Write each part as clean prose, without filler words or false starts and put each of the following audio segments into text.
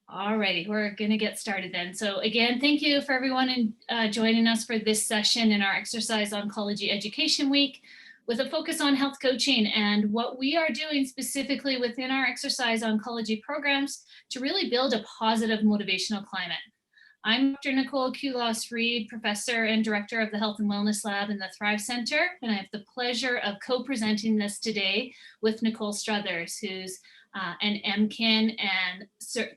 Alrighty, we're going to get started then. So again, thank you for everyone joining us for this session in our Exercise Oncology Education Week with a focus on health coaching and what we are doing specifically within our exercise oncology programs to really build a positive motivational climate. I'm Dr. Nicole Culos-Reed, Professor and Director of the Health and Wellness Lab in the Thrive Center, and I have the pleasure of co-presenting this today with Nicole Struthers, who's an MKin and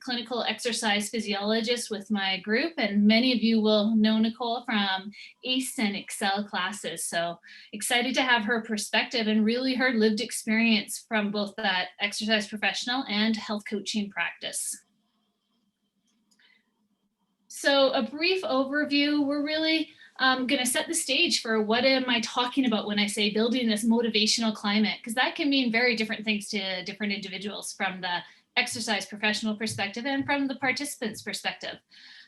clinical exercise physiologist with my group, and many of you will know Nicole from ACE and Excel classes. So excited to have her perspective and really her lived experience from both that exercise professional and health coaching practice. So a brief overview, we're really going to set the stage for what am I talking about when I say building this motivational climate, because that can mean very different things to different individuals from the exercise professional perspective and from the participants' perspective.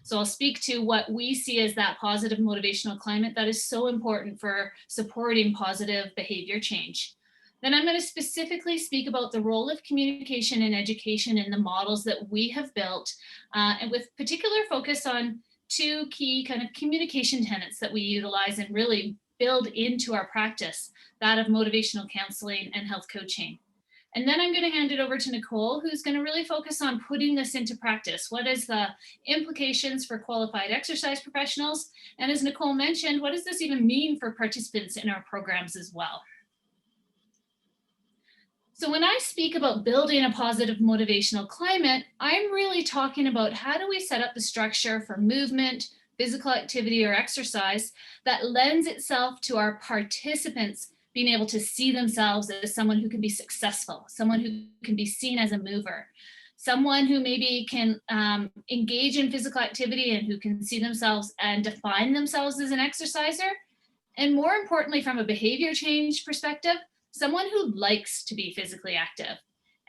So I'll speak to what we see as that positive motivational climate that is so important for supporting positive behavior change. Then I'm going to specifically speak about the role of communication and education in the models that we have built, and with particular focus on two key kind of communication tenets that we utilize and really build into our practice, that of motivational counseling and health coaching. And then I'm going to hand it over to Nicole, who's going to really focus on putting this into practice. What is the implications for qualified exercise professionals? And as Nicole mentioned, what does this even mean for participants in our programs as well? So when I speak about building a positive motivational climate, I'm really talking about how do we set up the structure for movement, physical activity, or exercise that lends itself to our participants being able to see themselves as someone who can be successful, someone who can be seen as a mover, someone who maybe can engage in physical activity and who can see themselves and define themselves as an exerciser. And more importantly, from a behavior change perspective, someone who likes to be physically active.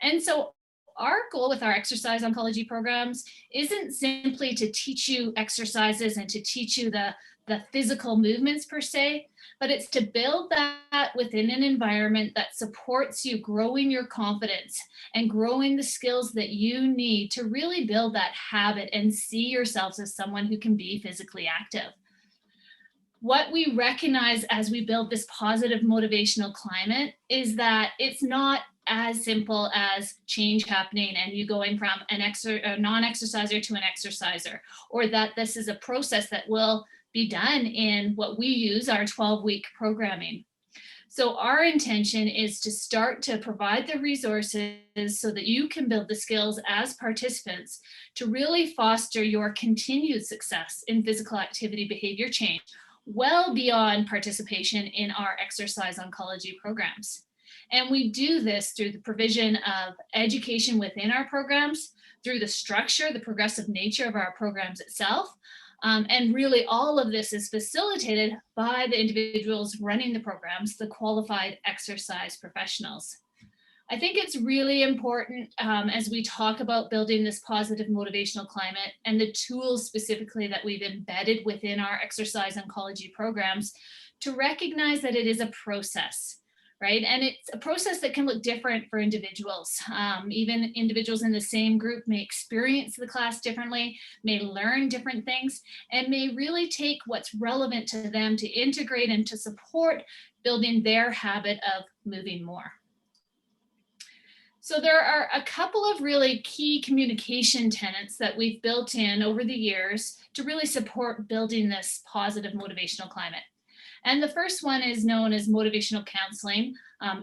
And so our goal with our exercise oncology programs isn't simply to teach you exercises and to teach you the physical movements per se, but it's to build that within an environment that supports you growing your confidence and growing the skills that you need to really build that habit and see yourselves as someone who can be physically active. What we recognize as we build this positive motivational climate is that it's not as simple as change happening and you going from a non-exerciser to an exerciser, or that this is a process that will be done in what we use our 12-week programming. So our intention is to start to provide the resources so that you can build the skills as participants to really foster your continued success in physical activity behavior change, well beyond participation in our exercise oncology programs. And we do this through the provision of education within our programs, through the structure, the progressive nature of our programs itself. And really all of this is facilitated by the individuals running the programs, the qualified exercise professionals. I think it's really important as we talk about building this positive motivational climate and the tools specifically that we've embedded within our exercise oncology programs to recognize that it is a process, right? And it's a process that can look different for individuals. Even individuals in the same group may experience the class differently, may learn different things, and may really take what's relevant to them to integrate and to support building their habit of moving more. So there are a couple of really key communication tenets that we've built in over the years to really support building this positive motivational climate. And the first one is known as motivational counseling.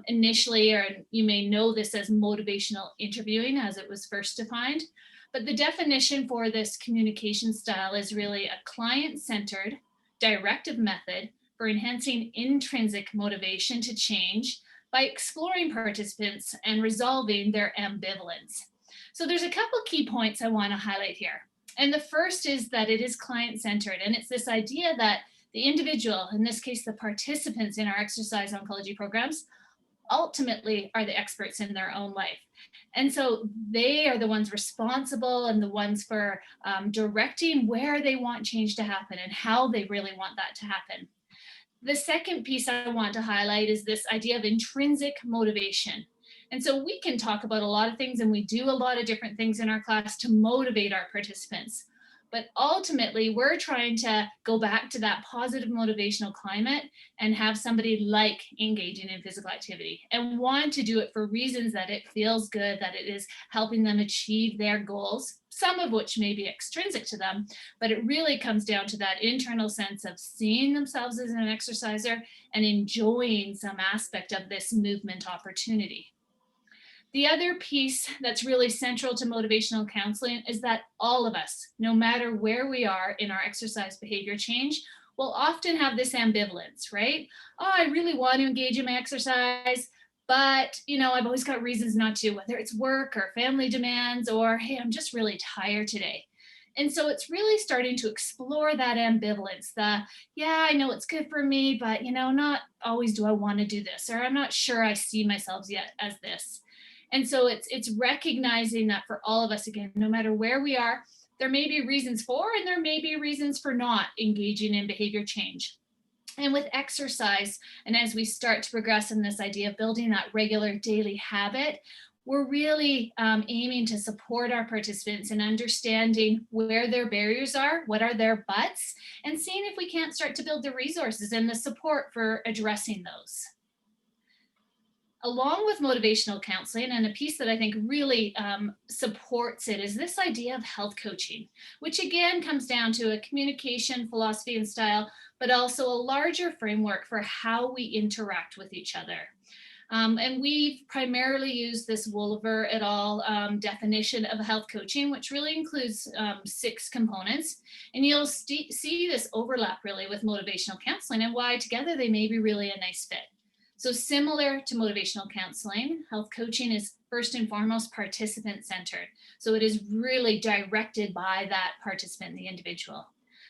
Initially, or you may know this as motivational interviewing as it was first defined. But the definition for this communication style is really a client-centered, directive method for enhancing intrinsic motivation to change by exploring participants and resolving their ambivalence. So there's a couple key points I want to highlight here. And the first is that it is client-centered, and it's this idea that the individual, in this case, the participants in our exercise oncology programs, ultimately are the experts in their own life. And so they are the ones responsible and the ones for directing where they want change to happen and how they really want that to happen. The second piece I want to highlight is this idea of intrinsic motivation. And so we can talk about a lot of things, and we do a lot of different things in our class to motivate our participants. But ultimately, we're trying to go back to that positive motivational climate and have somebody like engaging in physical activity and want to do it for reasons that it feels good, that it is helping them achieve their goals, some of which may be extrinsic to them, but it really comes down to that internal sense of seeing themselves as an exerciser and enjoying some aspect of this movement opportunity. The other piece that's really central to motivational counseling is that all of us, no matter where we are in our exercise behavior change, will often have this ambivalence, right? Oh, I really want to engage in my exercise, but I've always got reasons not to, whether it's work or family demands, or hey, I'm just really tired today. And so it's really starting to explore that ambivalence, yeah, I know it's good for me, but not always do I want to do this, or I'm not sure I see myself yet as this. And so it's recognizing that for all of us, again, no matter where we are, there may be reasons for and there may be reasons for not engaging in behavior change. And with exercise, and as we start to progress in this idea of building that regular daily habit, we're really aiming to support our participants in understanding where their barriers are, what are their buts, and seeing if we can't start to build the resources and the support for addressing those. Along with motivational counseling, and a piece that I think really supports it, is this idea of health coaching, which again comes down to a communication philosophy and style, but also a larger framework for how we interact with each other. And we've primarily used this Wolliver et al. Definition of health coaching, which really includes 6 components. And you'll see this overlap really with motivational counseling and why together they may be really a nice fit. So similar to motivational counseling, health coaching is first and foremost participant-centered. So it is really directed by that participant, the individual.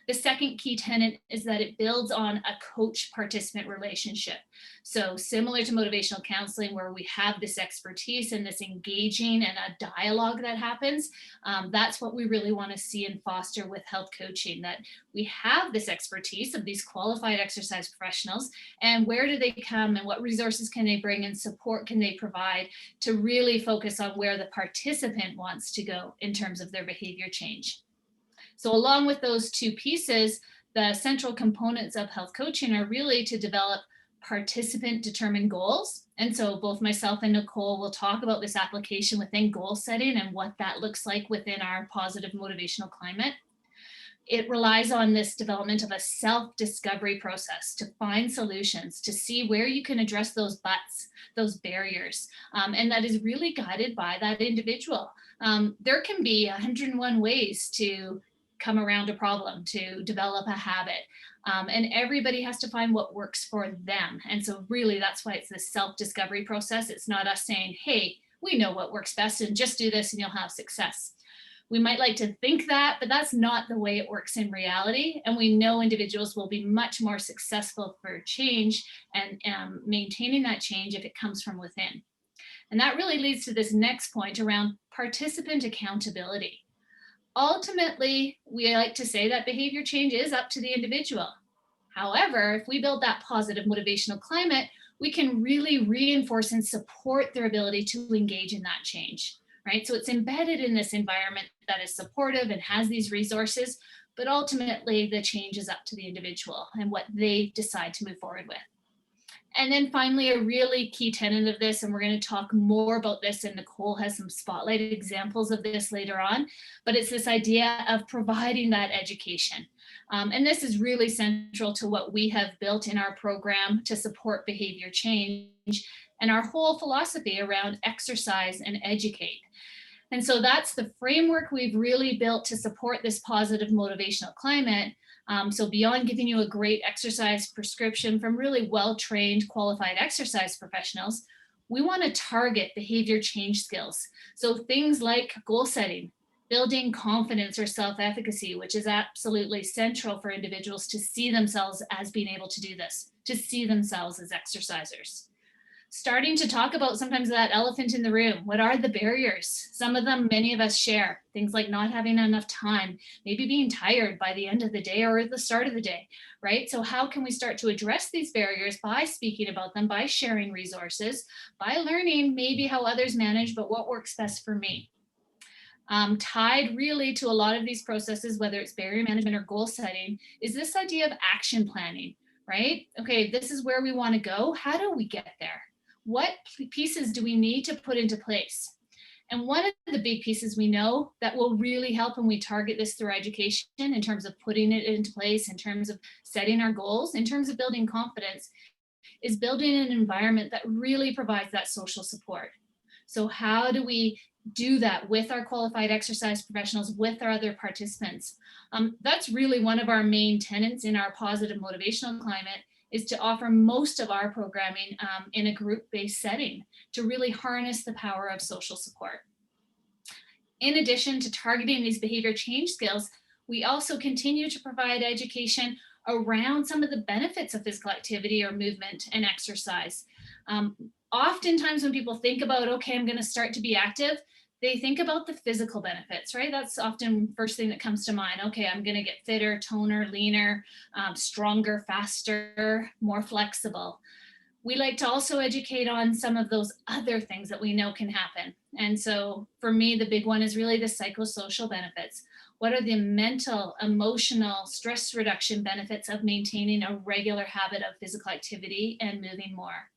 The second key tenet is that it builds on a coach-participant relationship. So similar to motivational counseling, where we have this expertise and this engaging and a dialogue that happens, that's what we really want to see and foster with health coaching, that we have this expertise of these qualified exercise professionals, and where do they come and what resources can they bring and support can they provide to really focus on where the participant wants to go in terms of their behavior change. So along with those 2 pieces, the central components of health coaching are really to develop participant determined goals. And so both myself and Nicole will talk about this application within goal setting and what that looks like within our positive motivational climate. It relies on this development of a self-discovery process to find solutions, to see where you can address those buts, those barriers, and that is really guided by that individual. There can be 101 ways to come around a problem, to develop a habit. And everybody has to find what works for them. And so really that's why it's this self-discovery process. It's not us saying, hey, we know what works best and just do this and you'll have success. We might like to think that, but that's not the way it works in reality. And we know individuals will be much more successful for change and maintaining that change if it comes from within. And that really leads to this next point around participant accountability. Ultimately, we like to say that behavior change is up to the individual. However, if we build that positive motivational climate, we can really reinforce and support their ability to engage in that change, right? So it's embedded in this environment that is supportive and has these resources, but ultimately the change is up to the individual and what they decide to move forward with. And then finally, a really key tenet of this, and we're going to talk more about this, and Nicole has some spotlight examples of this later on, but it's this idea of providing that education. And this is really central to what we have built in our program to support behavior change and our whole philosophy around exercise and educate. And so that's the framework we've really built to support this positive motivational climate. So beyond giving you a great exercise prescription from really well-trained, qualified exercise professionals, we want to target behavior change skills. So things like goal setting, building confidence or self-efficacy, which is absolutely central for individuals to see themselves as being able to do this, to see themselves as exercisers. Starting to talk about sometimes that elephant in the room. What are the barriers? Some of them, many of us share. Things like not having enough time, maybe being tired by the end of the day or at the start of the day, right? So how can we start to address these barriers by speaking about them, by sharing resources, by learning maybe how others manage, but what works best for me? Tied really to a lot of these processes, whether it's barrier management or goal setting, is this idea of action planning, right? Okay, this is where we want to go. How do we get there? What pieces do we need to put into place? And one of the big pieces we know that will really help when we target this through education in terms of putting it into place, in terms of setting our goals, in terms of building confidence, is building an environment that really provides that social support. So how do we do that with our qualified exercise professionals, with our other participants? That's really one of our main tenets in our positive motivational climate, is to offer most of our programming in a group-based setting to really harness the power of social support. In addition to targeting these behavior change skills, we also continue to provide education around some of the benefits of physical activity or movement and exercise. Oftentimes when people think about, okay, I'm going to start to be active, they think about the physical benefits, right? That's often first thing that comes to mind. Okay, I'm going to get fitter, toner, leaner, stronger, faster, more flexible. We like to also educate on some of those other things that we know can happen. And so for me, the big one is really the psychosocial benefits. What are the mental, emotional, stress reduction benefits of maintaining a regular habit of physical activity and moving more?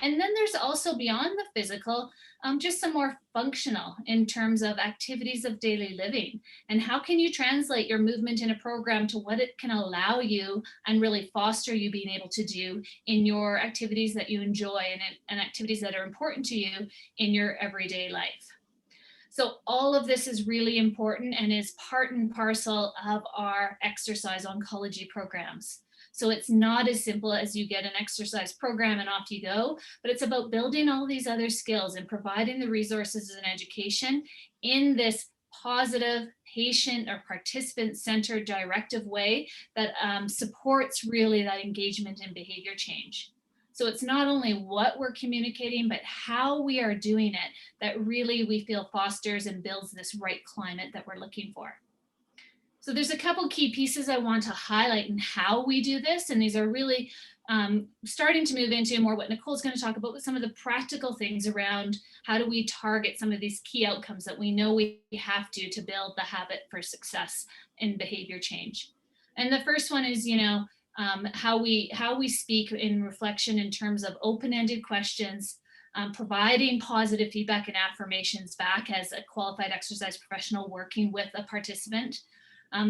And then there's also beyond the physical, just some more functional in terms of activities of daily living. And how can you translate your movement in a program to what it can allow you and really foster you being able to do in your activities that you enjoy and activities that are important to you in your everyday life. So all of this is really important and is part and parcel of our exercise oncology programs. So it's not as simple as you get an exercise program and off you go, but it's about building all these other skills and providing the resources and education in this positive, patient or participant-centered directive way that supports really that engagement and behavior change. So it's not only what we're communicating, but how we are doing it that really we feel fosters and builds this right climate that we're looking for. So there's a couple key pieces I want to highlight in how we do this. And these are really starting to move into more what Nicole's going to talk about with some of the practical things around how do we target some of these key outcomes that we know we have to build the habit for success in behavior change. And the first one is, how we speak in reflection in terms of open-ended questions, providing positive feedback and affirmations back as a qualified exercise professional working with a participant,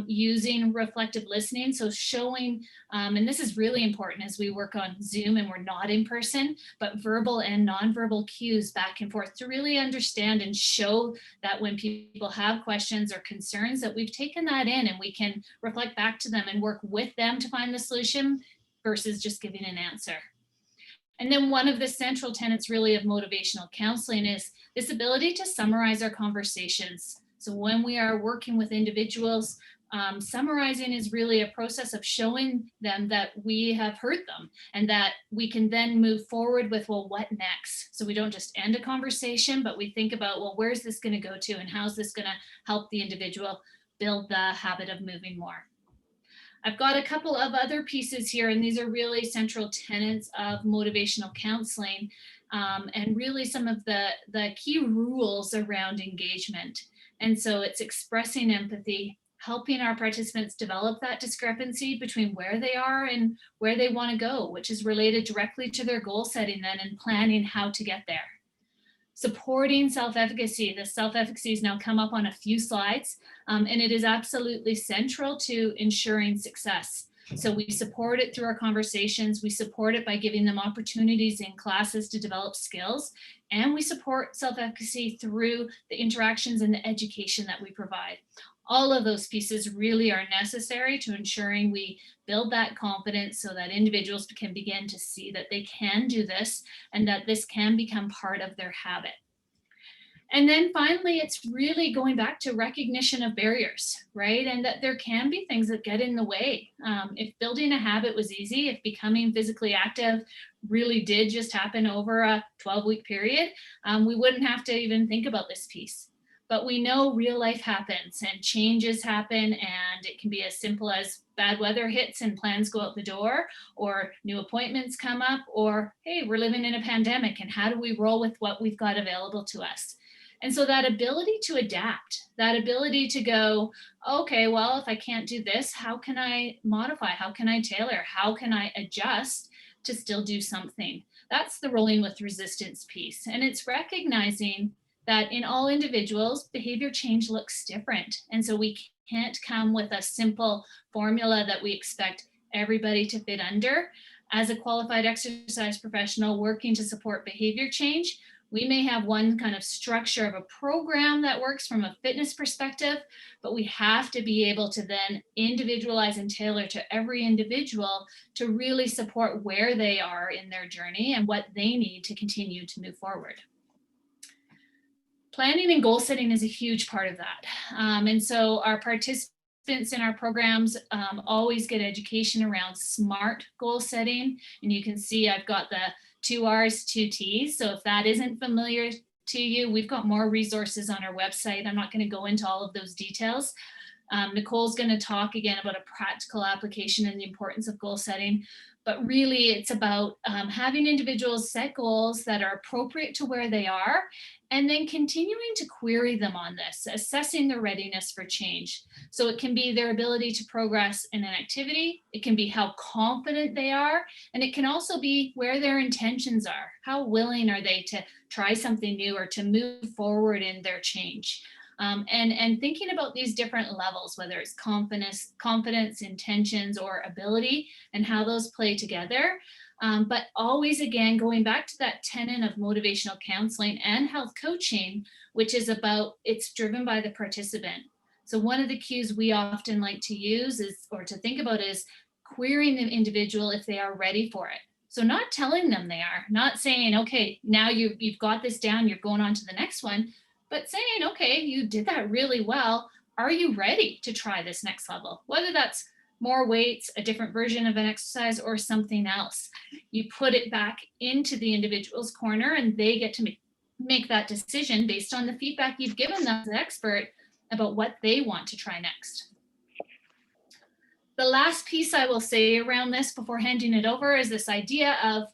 using reflective listening. So showing, and this is really important as we work on Zoom and we're not in person, but verbal and nonverbal cues back and forth to really understand and show that when people have questions or concerns that we've taken that in and we can reflect back to them and work with them to find the solution versus just giving an answer. And then one of the central tenets really of motivational counseling is this ability to summarize our conversations. So when we are working with individuals, summarizing is really a process of showing them that we have heard them and that we can then move forward with, well, what next? So we don't just end a conversation, but we think about, well, where's this going to go to and how's this going to help the individual build the habit of moving more? I've got a couple of other pieces here, and these are really central tenets of motivational counseling and really some of the key rules around engagement. And so it's expressing empathy, helping our participants develop that discrepancy between where they are and where they want to go, which is related directly to their goal setting then and planning how to get there. Supporting self-efficacy. The self-efficacy has now come up on a few slides, and it is absolutely central to ensuring success. So we support it through our conversations. We support it by giving them opportunities in classes to develop skills. And we support self-efficacy through the interactions and the education that we provide. All of those pieces really are necessary to ensuring we build that confidence so that individuals can begin to see that they can do this and that this can become part of their habit. And then finally, it's really going back to recognition of barriers, right? And that there can be things that get in the way. If building a habit was easy, if becoming physically active really did just happen over a 12-week period, we wouldn't have to even think about this piece. But we know real life happens and changes happen, and it can be as simple as bad weather hits and plans go out the door, or new appointments come up, or hey, we're living in a pandemic and how do we roll with what we've got available to us? And so that ability to adapt, that ability to go, okay, well, if I can't do this, how can I modify? How can I tailor? How can I adjust to still do something? That's the rolling with resistance piece. And it's recognizing that in all individuals, behavior change looks different. And so we can't come with a simple formula that we expect everybody to fit under. As a qualified exercise professional working to support behavior change, we may have one kind of structure of a program that works from a fitness perspective, but we have to be able to then individualize and tailor to every individual to really support where they are in their journey and what they need to continue to move forward. Planning and goal setting is a huge part of that. And so our participants in our programs always get education around SMART goal setting. And you can see I've got the 2 R's, 2 T's. So if that isn't familiar to you, we've got more resources on our website. I'm not going to go into all of those details. Nicole's going to talk again about a practical application and the importance of goal setting. But really, it's about having individuals set goals that are appropriate to where they are, and then continuing to query them on this, assessing their readiness for change. So it can be their ability to progress in an activity, it can be how confident they are, and it can also be where their intentions are. How willing are they to try something new or to move forward in their change? And thinking about these different levels, whether it's confidence, intentions, or ability, and how those play together. But always, again, going back to that tenet of motivational counseling and health coaching, which is about, it's driven by the participant. So one of the cues we often like to use is, or to think about, is querying the individual if they are ready for it. So not telling them they are, not saying, okay, now you've got this down, you're going on to the next one, but saying, okay, you did that really well. Are you ready to try this next level? Whether that's more weights, a different version of an exercise, or something else. You put it back into the individual's corner and they get to make that decision based on the feedback you've given them as an expert about what they want to try next. The last piece I will say around this before handing it over is this idea of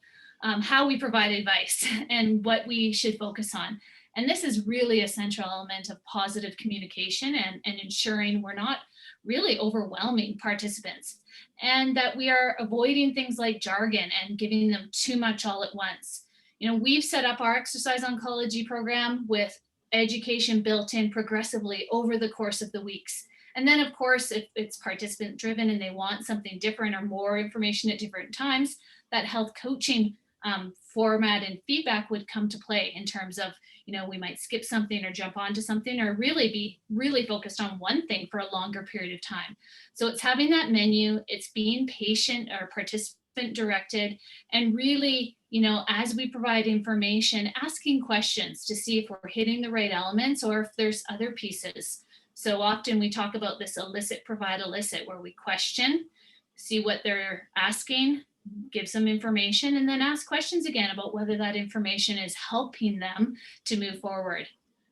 how we provide advice and what we should focus on. And this is really a central element of positive communication and ensuring we're not really overwhelming participants, and that we are avoiding things like jargon and giving them too much all at once. You know, we've set up our exercise oncology program with education built in progressively over the course of the weeks. And then, of course, if it's participant driven and they want something different or more information at different times, that health coaching format and feedback would come to play in terms of, you know, we might skip something or jump onto something or really be focused on one thing for a longer period of time. So it's having that menu, it's being patient or participant directed, and really, you know, as we provide information, asking questions to see if we're hitting the right elements or if there's other pieces. So often we talk about this elicit, provide, elicit, where we question, see what they're asking, give some information, and then ask questions again about whether that information is helping them to move forward,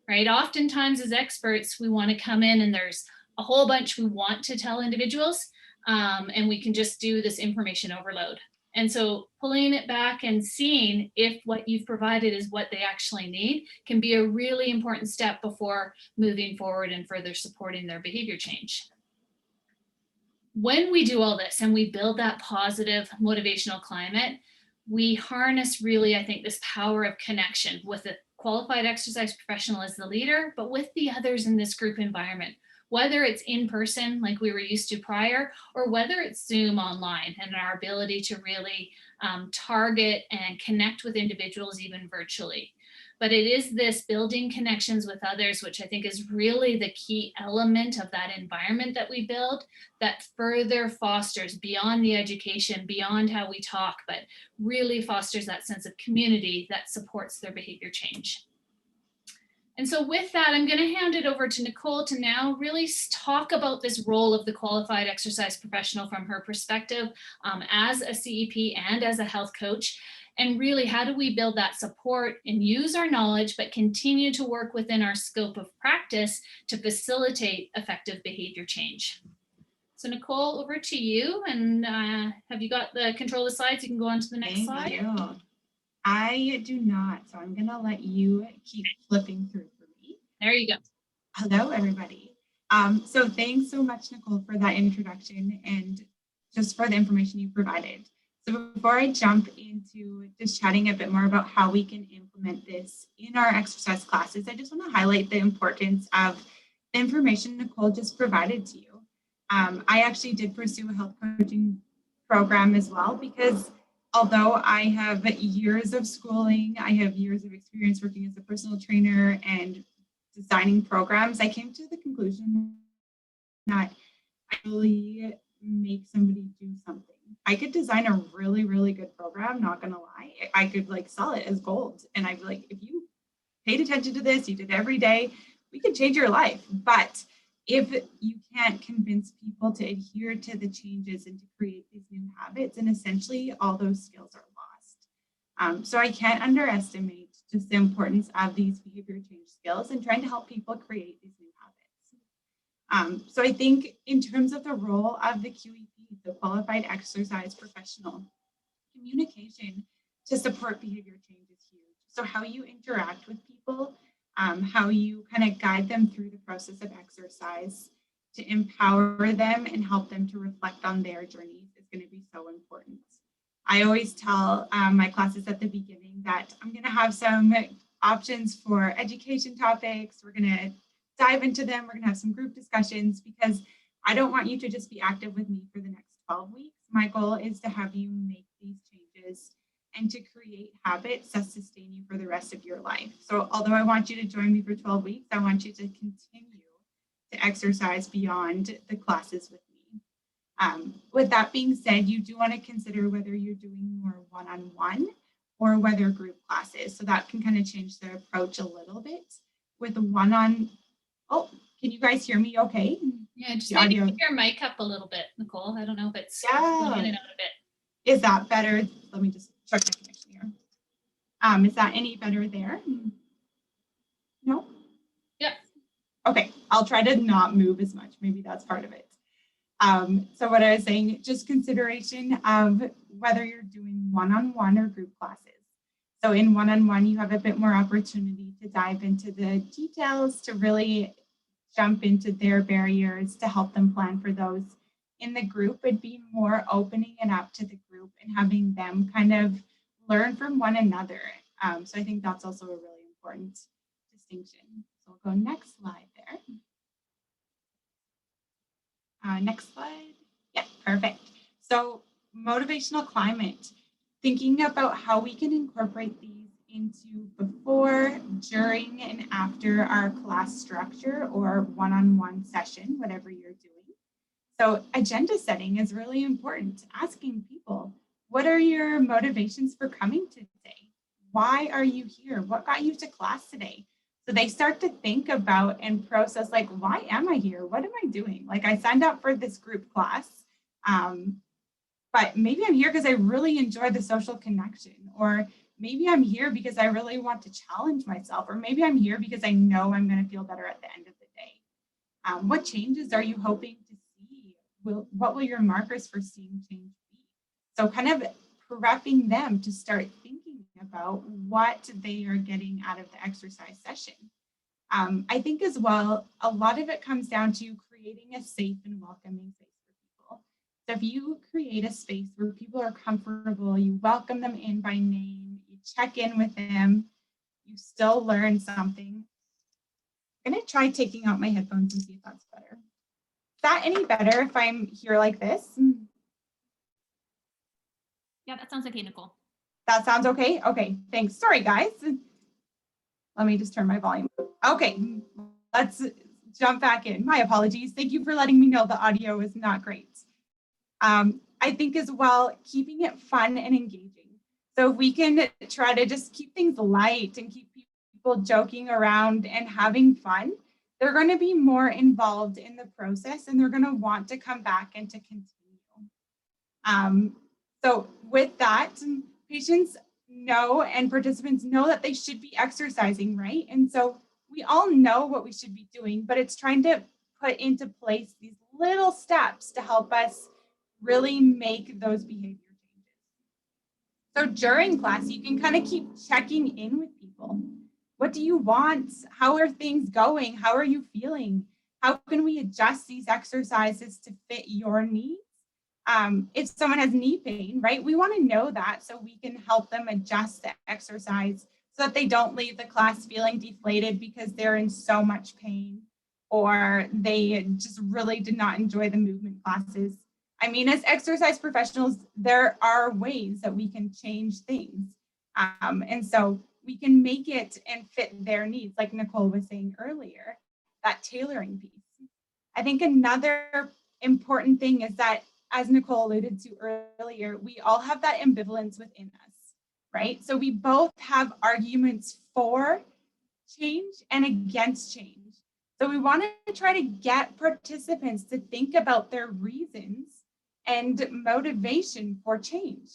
right? Oftentimes as experts, we want to come in and there's a whole bunch we want to tell individuals, and we can just do this information overload. And so pulling it back and seeing if what you've provided is what they actually need can be a really important step before moving forward and further supporting their behavior change. When we do all this and we build that positive motivational climate, we harness really, I think, this power of connection with a qualified exercise professional as the leader, but with the others in this group environment, whether it's in person like we were used to prior, or whether it's Zoom online, and our ability to really target and connect with individuals even virtually. But it is this building connections with others, which I think is really the key element of that environment that we build, that further fosters beyond the education, beyond how we talk, but really fosters that sense of community that supports their behavior change. And so with that, I'm going to hand it over to Nicole to now really talk about this role of the qualified exercise professional from her perspective as a CEP and as a health coach. And really, how do we build that support and use our knowledge, but continue to work within our scope of practice to facilitate effective behavior change? So Nicole, over to you. And have you got the control of the slides? You can go on to the next slide. Thank you. I do not, so I'm gonna let you keep flipping through for me. There you go. Hello, everybody. So thanks so much, Nicole, for that introduction and just for the information you provided. So before I jump into just chatting a bit more about how we can implement this in our exercise classes, I just want to highlight the importance of the information Nicole just provided to you. I actually did pursue a health coaching program as well, because although I have years of schooling, I have years of experience working as a personal trainer and designing programs, I came to the conclusion that I really make somebody do something. I could design a really, really good program, not gonna lie. I could like sell it as gold. And I'd be like, if you paid attention to this, you did every day, we could change your life. But if you can't convince people to adhere to the changes and to create these new habits, and essentially all those skills are lost. So I can't underestimate just the importance of these behavior change skills and trying to help people create these new habits. So I think in terms of the role of the QEP, the qualified exercise professional, communication to support behavior change is huge. So how you interact with people, how you kind of guide them through the process of exercise to empower them and help them to reflect on their journeys is going to be so important. I always tell my classes at the beginning that I'm going to have some options for education topics. We're going to dive into them. We're going to have some group discussions, because I don't want you to just be active with me for the next 12 weeks. My goal is to have you make these changes and to create habits that sustain you for the rest of your life. So although I want you to join me for 12 weeks, I want you to continue to exercise beyond the classes with me. With that being said, you do want to consider whether you're doing more one-on-one or whether group classes. So that can kind of change the approach a little bit. With oh, can you guys hear me okay? Yeah, just maybe keep your mic up a little bit, Nicole. I don't know if it's going in and out a bit. Is that better? Let me just check my connection here. Is that any better there? No? Yep. Okay, I'll try to not move as much. Maybe that's part of it. So what I was saying, just consideration of whether you're doing one-on-one or group classes. So in one-on-one, you have a bit more opportunity to dive into the details, to really jump into their barriers, to help them plan for those. In the group, it'd be more opening it up to the group and having them kind of learn from one another. So I think that's also a really important distinction. So we'll go next slide there. Next slide. Yeah, perfect. So motivational climate, thinking about how we can incorporate these into before, during, and after our class structure or one-on-one session, whatever you're doing. So agenda setting is really important. Asking people, what are your motivations for coming today? Why are you here? What got you to class today? So they start to think about and process, like, why am I here? What am I doing? Like, I signed up for this group class, but maybe I'm here because I really enjoy the social connection, or maybe I'm here because I really want to challenge myself, or maybe I'm here because I know I'm going to feel better at the end of the day. What changes are you hoping to see? What will your markers for seeing change be? So kind of prepping them to start thinking about what they are getting out of the exercise session. I think as well, a lot of it comes down to creating a safe and welcoming space for people. So if you create a space where people are comfortable, you welcome them in by name, you check in with them, you still learn something. I'm going to try taking out my headphones and see if that's better. Is that any better if I'm here like this? Yeah, that sounds okay, Nicole. That sounds okay? Okay, thanks. Sorry, guys. Let me just turn my volume. Okay, let's jump back in. My apologies. Thank you for letting me know the audio is not great. I think as well, keeping it fun and engaging. So if we can try to just keep things light and keep people joking around and having fun, they're going to be more involved in the process and they're going to want to come back and to continue. So with that, patients know and participants know that they should be exercising, right? And so we all know what we should be doing, but it's trying to put into place these little steps to help us really make those behavior changes. So during class, you can kind of keep checking in with people. What do you want? How are things going? How are you feeling? How can we adjust these exercises to fit your needs? If someone has knee pain, right, we want to know that so we can help them adjust the exercise so that they don't leave the class feeling deflated because they're in so much pain or they just really did not enjoy the movement classes. I mean, as exercise professionals, there are ways that we can change things. And so we can make it and fit their needs, like Nicole was saying earlier, that tailoring piece. I think another important thing is that, as Nicole alluded to earlier, we all have that ambivalence within us, right? So we both have arguments for change and against change. So we want to try to get participants to think about their reasons and motivation for change.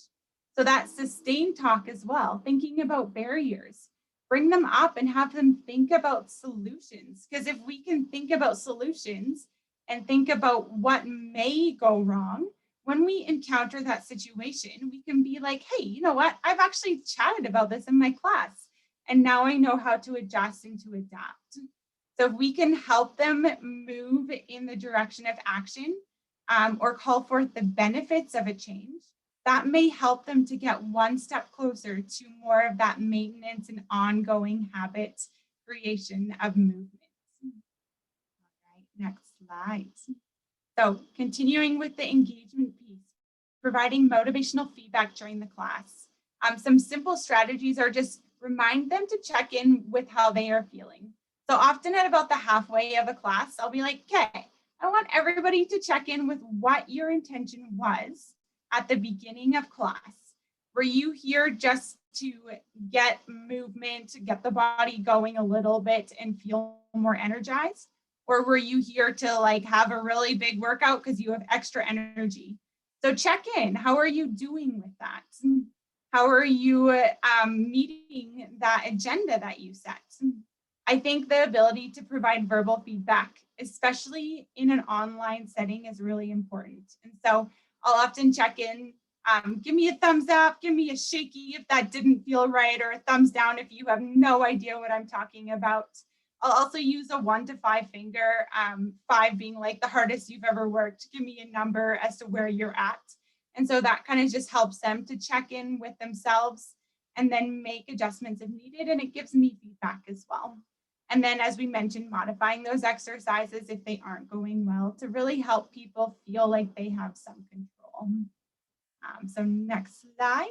So that sustained talk as well, thinking about barriers, bring them up and have them think about solutions. Because if we can think about solutions and think about what may go wrong, when we encounter that situation, we can be like, hey, you know what? I've actually chatted about this in my class, and now I know how to adjust and to adapt. So if we can help them move in the direction of action or call forth the benefits of a change, that may help them to get one step closer to more of that maintenance and ongoing habit creation of movement. All right, next slide. So continuing with the engagement piece, providing motivational feedback during the class. Some simple strategies are just remind them to check in with how they are feeling. So often at about the halfway of a class, I'll be like, okay, I want everybody to check in with what your intention was at the beginning of class. Were you here just to get movement, get the body going a little bit and feel more energized? Or were you here to like have a really big workout because you have extra energy? So check in. How are you doing with that? How are you meeting that agenda that you set? I think the ability to provide verbal feedback, especially in an online setting, is really important. And so I'll often check in, give me a thumbs up, give me a shaky if that didn't feel right, or a thumbs down if you have no idea what I'm talking about. I'll also use a 1 to 5 finger, 5 being like the hardest you've ever worked. Give me a number as to where you're at. And so that kind of just helps them to check in with themselves and then make adjustments if needed. And it gives me feedback as well. And then, as we mentioned, modifying those exercises if they aren't going well to really help people feel like they have some control. So next slide.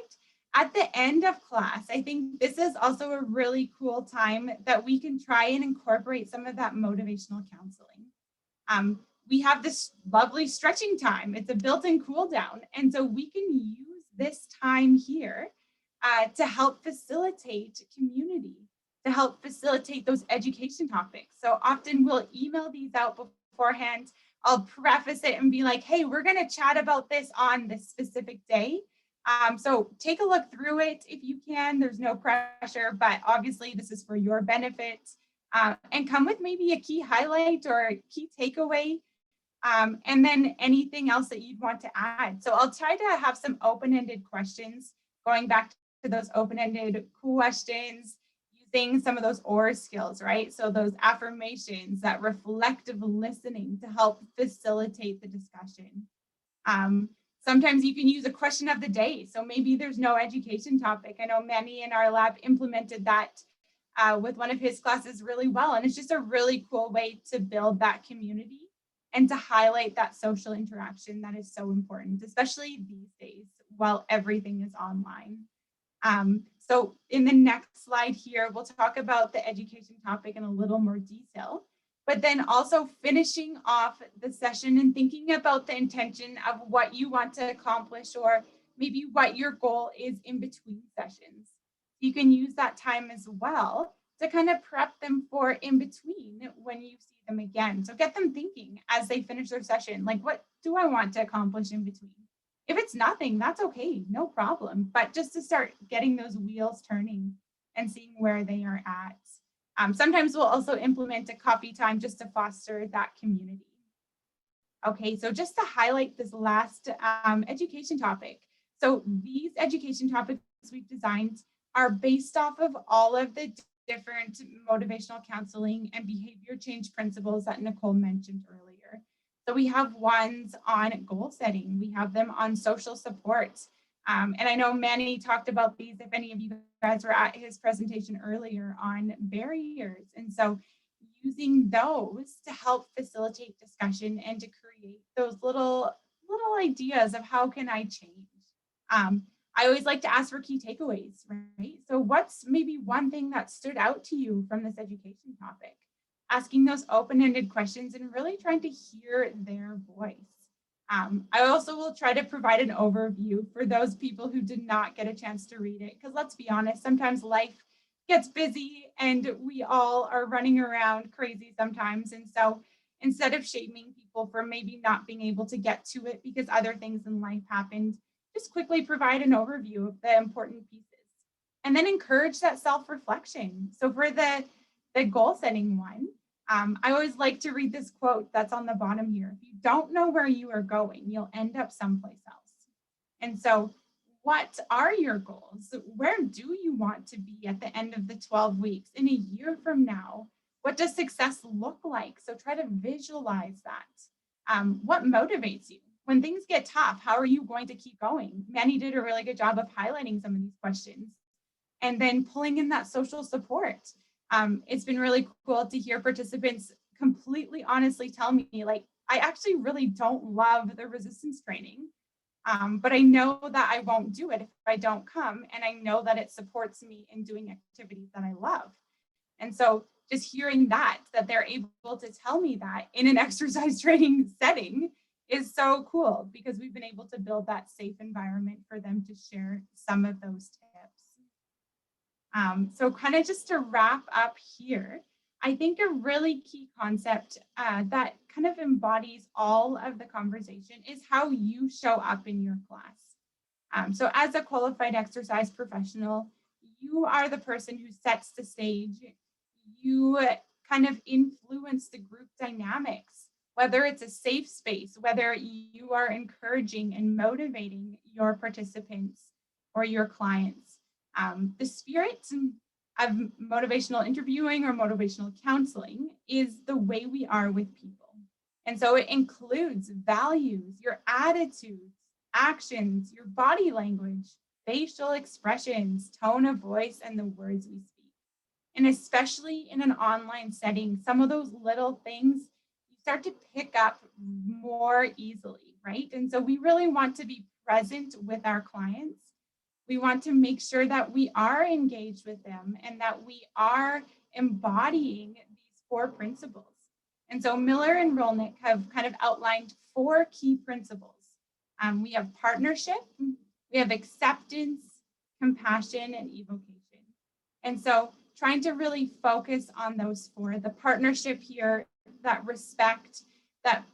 At the end of class, I think this is also a really cool time that we can try and incorporate some of that motivational counseling. We have this lovely stretching time. It's a built-in cool down. And so we can use this time here to help facilitate community, to help facilitate those education topics. So often we'll email these out beforehand. I'll preface it and be like, hey, we're going to chat about this on this specific day. So take a look through it if you can. There's no pressure, but obviously this is for your benefit. And come with maybe a key highlight or a key takeaway, and then anything else that you'd want to add. So I'll try to have some open-ended questions, going back to those open-ended questions, using some of those OR skills, right? So those affirmations, that reflective listening to help facilitate the discussion. Sometimes you can use a question of the day. So maybe there's no education topic. I know Manny in our lab implemented that with one of his classes really well. And it's just a really cool way to build that community and to highlight that social interaction that is so important, especially these days while everything is online. So in the next slide here, we'll talk about the education topic in a little more detail, but then also finishing off the session and thinking about the intention of what you want to accomplish or maybe what your goal is in between sessions. You can use that time as well to kind of prep them for in between when you see them again. So get them thinking as they finish their session, like, what do I want to accomplish in between? If it's nothing, that's okay, no problem. But just to start getting those wheels turning and seeing where they are at. Sometimes we'll also implement a coffee time just to foster that community. Okay, so just to highlight this last education topic. So these education topics we've designed are based off of all of the different motivational counseling and behavior change principles that Nicole mentioned earlier. So we have ones on goal setting, we have them on social support. And I know Manny talked about these, if any of you guys were at his presentation earlier on barriers. And so using those to help facilitate discussion and to create those little ideas of how can I change. I always like to ask for key takeaways, right? So what's maybe one thing that stood out to you from this education topic? Asking those open-ended questions and really trying to hear their voice. I also will try to provide an overview for those people who did not get a chance to read it, because let's be honest, sometimes life gets busy and we all are running around crazy sometimes. And so instead of shaming people for maybe not being able to get to it because other things in life happened, just quickly provide an overview of the important pieces and then encourage that self-reflection. So for the goal setting one, I always like to read this quote that's on the bottom here. If you don't know where you are going, you'll end up someplace else. And so what are your goals? Where do you want to be at the end of the 12 weeks? In a year from now, what does success look like? So try to visualize that. What motivates you? When things get tough, how are you going to keep going? Manny did a really good job of highlighting some of these questions and then pulling in that social support. It's been really cool to hear participants completely honestly tell me, like, I actually really don't love the resistance training, but I know that I won't do it if I don't come. And I know that it supports me in doing activities that I love. And so just hearing that they're able to tell me that in an exercise training setting is so cool, because we've been able to build that safe environment for them to share some of those tips. So kind of just to wrap up here, I think a really key concept that kind of embodies all of the conversation is how you show up in your class. So as a qualified exercise professional, you are the person who sets the stage. You kind of influence the group dynamics, whether it's a safe space, whether you are encouraging and motivating your participants or your clients. The spirit of motivational interviewing or motivational counseling is the way we are with people. And so it includes values, your attitudes, actions, your body language, facial expressions, tone of voice, and the words we speak. And especially in an online setting, some of those little things you start to pick up more easily, right? And so we really want to be present with our clients. We want to make sure that we are engaged with them and that we are embodying these 4 principles. And so Miller and Rolnick have kind of outlined 4 key principles. We have partnership, we have acceptance, compassion, and evocation. And so trying to really focus on those 4, the partnership here, that respect, that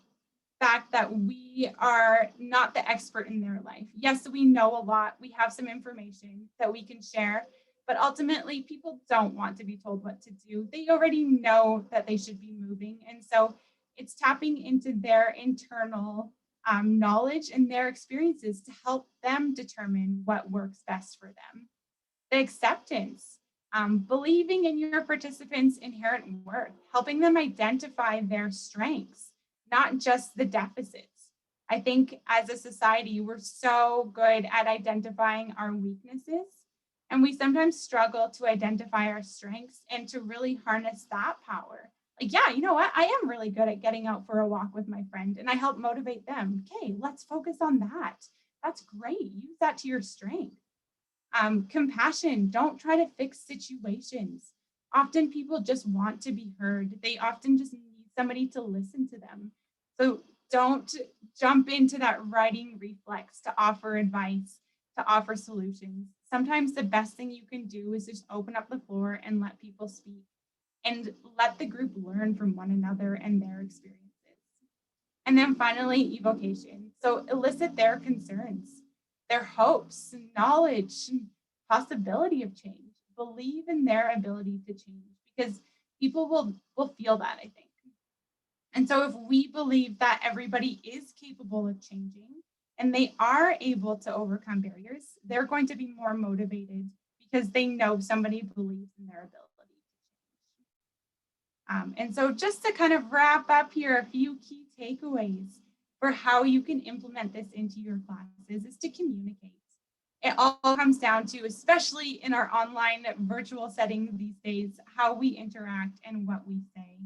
fact that we are not the expert in their life. Yes, we know a lot. We have some information that we can share, but ultimately people don't want to be told what to do. They already know that they should be moving. And so it's tapping into their internal knowledge and their experiences to help them determine what works best for them. The acceptance, believing in your participants' inherent worth, helping them identify their strengths, not just the deficits. I think as a society, we're so good at identifying our weaknesses, and we sometimes struggle to identify our strengths and to really harness that power. Like, yeah, you know what? I am really good at getting out for a walk with my friend and I help motivate them. Okay, let's focus on that. That's great. Use that to your strength. Compassion, don't try to fix situations. Often people just want to be heard. They often just need somebody to listen to them. So don't jump into that writing reflex to offer advice, to offer solutions. sometimes the best thing you can do is just open up the floor and let people speak and let the group learn from one another and their experiences. And then finally, evocation. So elicit their concerns, their hopes, knowledge, and possibility of change. Believe in their ability to change because people will feel that, I think. And so if we believe that everybody is capable of changing and they are able to overcome barriers, they're going to be more motivated because they know somebody believes in their ability. And so just to kind of wrap up here, a few key takeaways for how you can implement this into your classes is to communicate. It all comes down to, especially in our online virtual setting these days, how we interact and what we say.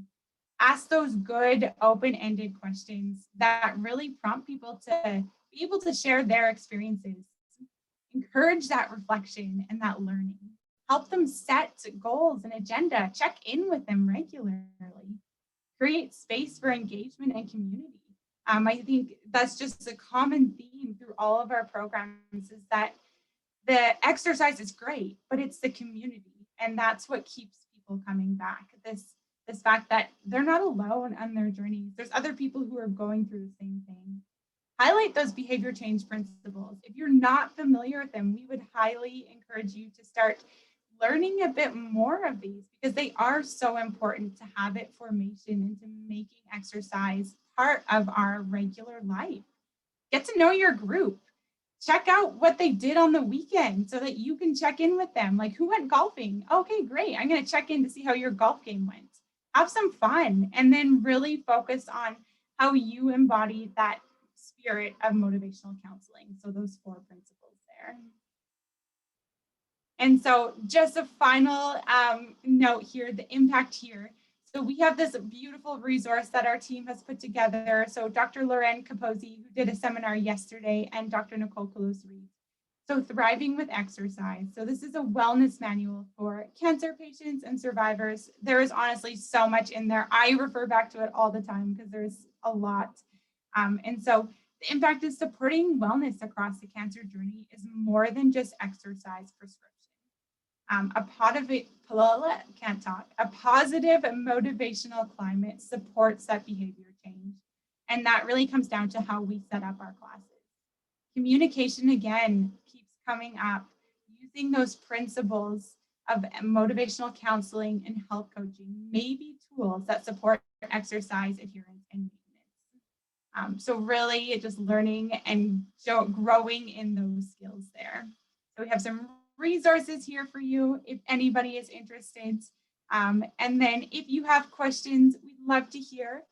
Ask those good open-ended questions that really prompt people to be able to share their experiences. Encourage that reflection and that learning. Help them set goals and agenda. Check in with them regularly. Create space for engagement and community. I think that's just a common theme through all of our programs is that the exercise is great, but it's the community. And that's what keeps people coming back. This fact that they're not alone on their journeys. There's other people who are going through the same thing. Highlight those behavior change principles. If you're not familiar with them, we would highly encourage you to start learning a bit more of these because they are so important to habit formation and to making exercise part of our regular life. Get to know your group. Check out what they did on the weekend so that you can check in with them. Like, who went golfing? Okay, great. I'm going to check in to see how your golf game went. Have some fun and then really focus on how you embody that spirit of motivational counseling. So those 4 principles there. And so just a final note here, the impact here. So we have this beautiful resource that our team has put together. So Dr. Loren Capozzi, who did a seminar yesterday, and Dr. Nicole Culos-Reed. So Thriving with Exercise. So this is a wellness manual for cancer patients and survivors. There is honestly so much in there. I refer back to it all the time because there's a lot. And so the impact is supporting wellness across the cancer journey is more than just exercise prescription. A positive motivational climate supports that behavior change. And that really comes down to how we set up our classes. Communication, again, keeps coming up. Using those principles of motivational counseling and health coaching may be tools that support exercise adherence and maintenance. So really just learning and growing in those skills there. So we have some resources here for you if anybody is interested. And then if you have questions, we'd love to hear.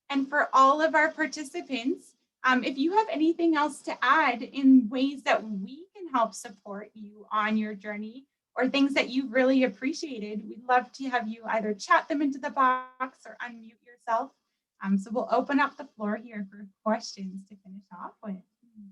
And for all of our participants, if you have anything else to add in ways that we can help support you on your journey or things that you really appreciated, we'd love to have you either chat them into the box or unmute yourself. So we'll open up the floor here for questions to finish off with.